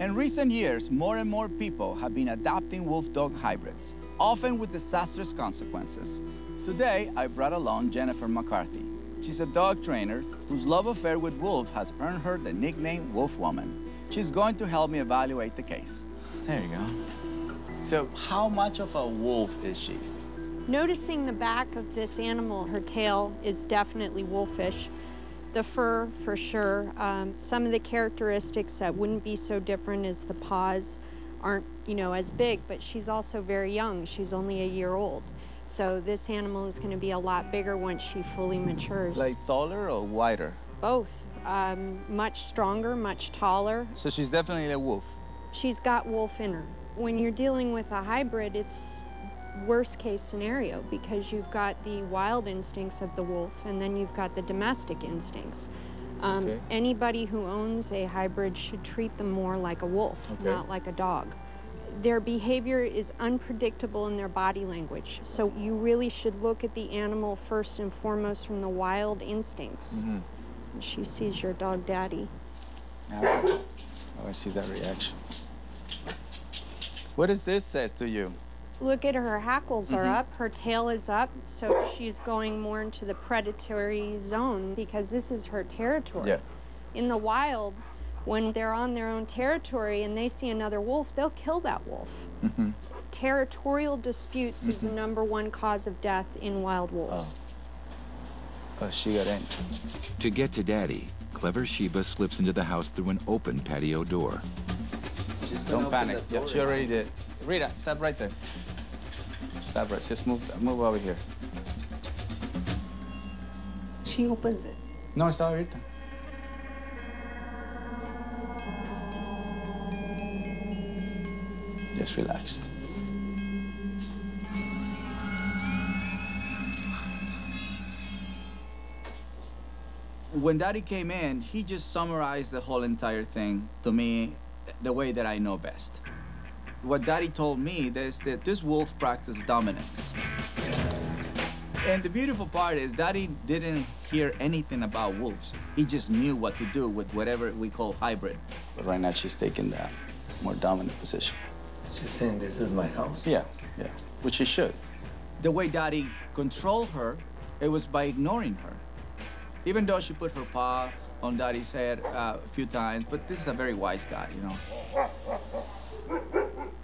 In recent years, more and more people have been adopting wolf-dog hybrids, often with disastrous consequences. Today, I brought along Jennifer McCarthy. She's a dog trainer whose love affair with wolves has earned her the nickname Wolf Woman. She's going to help me evaluate the case. There you go. So how much of a wolf is she? Noticing the back of this animal, her tail is definitely wolfish. The fur, for sure. Some of the characteristics that wouldn't be so different is the paws aren't, as big, but she's also very young. She's only a year old. So this animal is going to be a lot bigger once she fully matures. Like taller or wider? Both. Much stronger, much taller. So she's definitely a wolf? She's got wolf in her. When you're dealing with a hybrid, it's worst case scenario because you've got the wild instincts of the wolf and then you've got the domestic instincts. Okay. Anybody who owns a hybrid should treat them more like a wolf, okay, not like a dog. Their behavior is unpredictable in their body language, so you really should look at the animal first and foremost from the wild instincts. Mm-hmm. She sees your dog daddy. Oh, I see that reaction. What does this say to you? Look at her hackles are up, her tail is up, so she's going more into the predatory zone because this is her territory. Yeah. In the wild, when they're on their own territory and they see another wolf, they'll kill that wolf. Mm-hmm. Territorial disputes is the #1 cause of death in wild wolves. Oh, she got in. To get to Daddy, clever Sheba slips into the house through an open patio door. Don't panic. Yep, she already did. Rita, stop right there. Stop right. Just move over here. She opens it. No, está abierta. Just relaxed. When Daddy came in, he just summarized the whole entire thing to me the way that I know best. What Daddy told me is that this wolf practiced dominance. And the beautiful part is Daddy didn't hear anything about wolves. He just knew what to do with whatever we call hybrid. But right now she's taking the more dominant position. She's saying this is my house? Yeah, which she should. The way Daddy controlled her, it was by ignoring her. Even though she put her paw on Daddy's head a few times, but this is a very wise guy,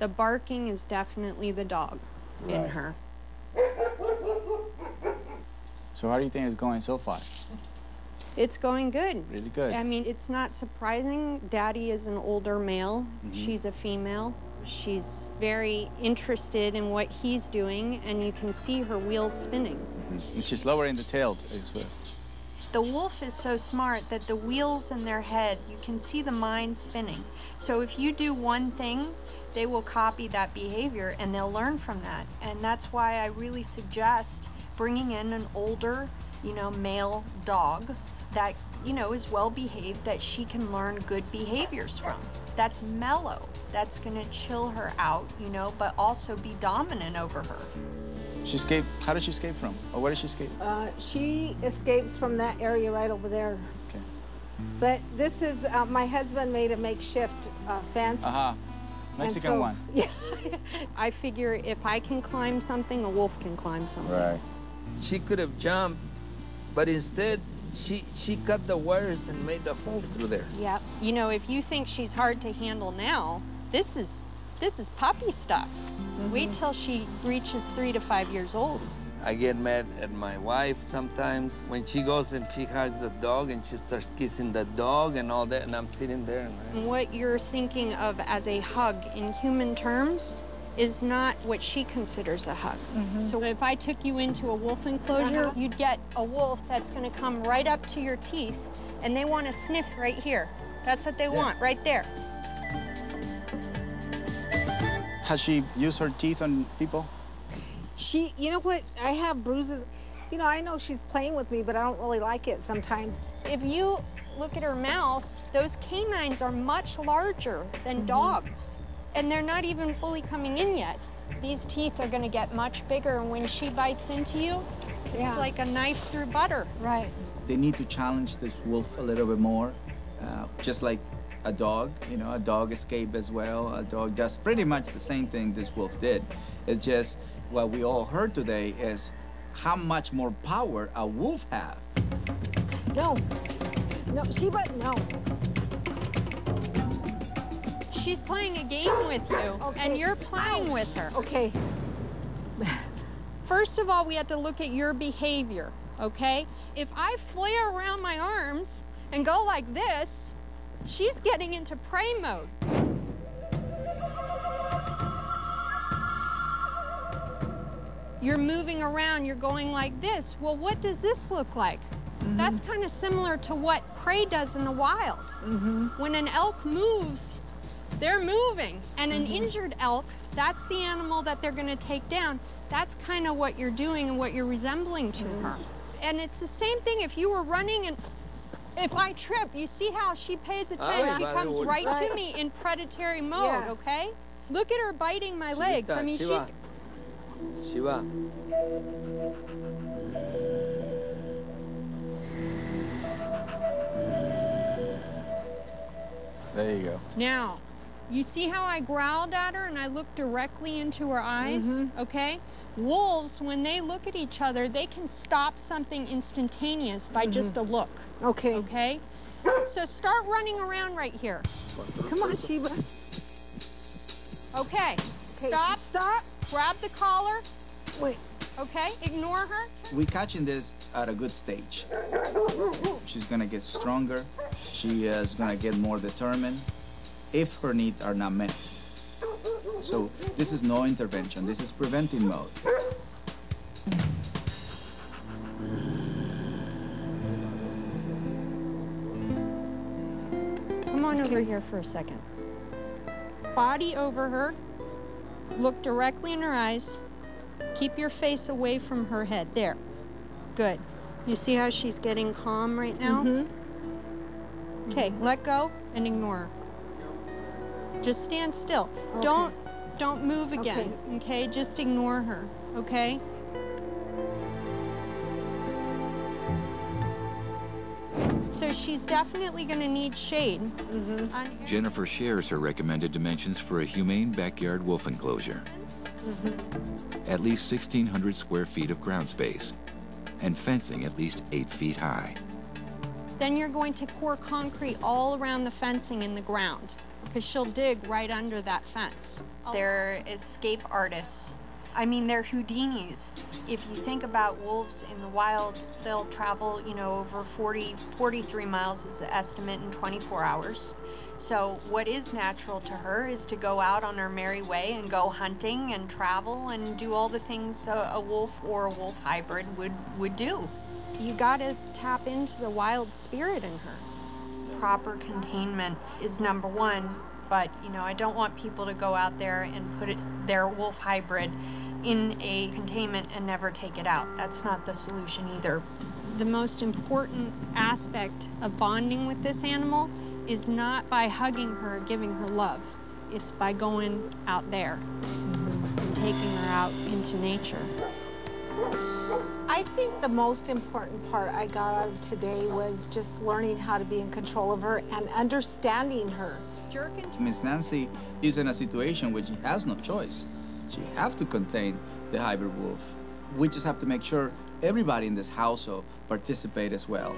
The barking is definitely the dog in her. So how do you think it's going so far? It's going good. Really good. I mean, it's not surprising. Daddy is an older male. She's a female. She's very interested in what he's doing, and you can see her wheels spinning. And she's lowering the tail as well. The wolf is so smart that the wheels in their head, you can see the mind spinning. So if you do one thing, they will copy that behavior and they'll learn from that. And that's why I really suggest bringing in an older, male dog that, is well behaved, that she can learn good behaviors from. That's mellow. That's gonna chill her out, but also be dominant over her. She escaped. How did she escape from? Or where did she escape? She escapes from that area right over there. Okay. But this is, my husband made a makeshift fence. Mexican one. Yeah. I figure if I can climb something, a wolf can climb something. Right. She could have jumped, but instead, she cut the wires and made a hole through there. Yeah. If you think she's hard to handle now, this is puppy stuff. Wait till she reaches 3 to 5 years old. I get mad at my wife sometimes when she goes and she hugs the dog and she starts kissing the dog and all that, and I'm sitting there. And what you're thinking of as a hug in human terms is not what she considers a hug. So if I took you into a wolf enclosure, you'd get a wolf that's going to come right up to your teeth, and they want to sniff right here. That's what they want, right there. Has she used her teeth on people? You know what? I have bruises. I know she's playing with me, but I don't really like it sometimes. If you look at her mouth, those canines are much larger than dogs, and they're not even fully coming in yet. These teeth are going to get much bigger, and when she bites into you, it's like a knife through butter. Right. They need to challenge this wolf a little bit more, just like a dog. You know, a dog escaped as well. A dog does pretty much the same thing this wolf did. It's just what we all heard today is how much more power a wolf have. No. No, Sheba, no. She's playing a game with you, Okay. and you're playing with her. Okay. First of all, we have to look at your behavior, okay? If I flare around my arms and go like this, she's getting into prey mode. You're moving around, you're going like this. Well, what does this look like? That's kind of similar to what prey does in the wild. When an elk moves, they're moving. And an injured elk, that's the animal that they're gonna take down. That's kind of what you're doing and what you're resembling to her. And it's the same thing if you were running and if I trip, you see how she pays attention. She comes right to me in predatory mode, okay? Look at her biting my legs. I mean, she's... Shiva. There you go. Now, you see how I growled at her and I looked directly into her eyes, okay? Wolves, when they look at each other, they can stop something instantaneous by just a look. Okay. Okay? So start running around right here. Come on, Sheba. Okay. Stop. Stop. Grab the collar. Wait. Okay. Ignore her. We're catching this at a good stage. She's gonna get stronger. She is gonna get more determined if her needs are not met. So this is no intervention. This is preventing mode. Come on over here for a second. Body over her. Look directly in her eyes. Keep your face away from her head. There. Good. You see how she's getting calm right now? Okay, let go and ignore her. Just stand still. Okay. Don't move again. Okay, just ignore her. Okay? So she's definitely going to need shade. Jennifer shares her recommended dimensions for a humane backyard wolf enclosure. At least 1,600 square feet of ground space, and fencing at least 8 feet high. Then you're going to pour concrete all around the fencing in the ground, because she'll dig right under that fence. They're escape artists. I mean, they're Houdinis. If you think about wolves in the wild, they'll travel, you know, over 43 miles is the estimate in 24 hours. So what is natural to her is to go out on her merry way and go hunting and travel and do all the things a wolf or a wolf hybrid would do. You gotta tap into the wild spirit in her. Proper containment is number one, but you know, I don't want people to go out there and put their wolf hybrid in a containment and never take it out. That's not the solution either. The most important aspect of bonding with this animal is not by hugging her, giving her love. It's by going out there and taking her out into nature. I think the most important part I got out of today was just learning how to be in control of her and understanding her. Miss Nancy is in a situation where she has no choice. She has to contain the hybrid wolf. We just have to make sure everybody in this household participate as well.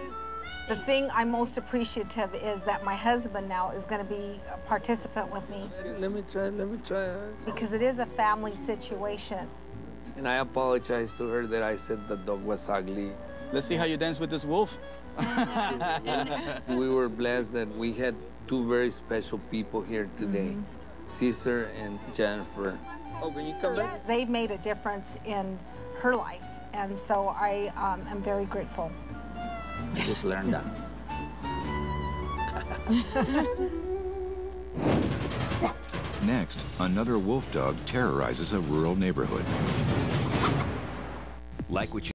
The thing I'm most appreciative is that my husband now is going to be a participant with me. Let me try. Because it is a family situation. And I apologize to her that I said the dog was ugly. Let's see how you dance with this wolf. We were blessed that we had two very special people here today, Cesar and Jennifer. Oh, can you come back? They've made a difference in her life, and so I am very grateful. Just learn that. Next, another wolf dog terrorizes a rural neighborhood. Like what you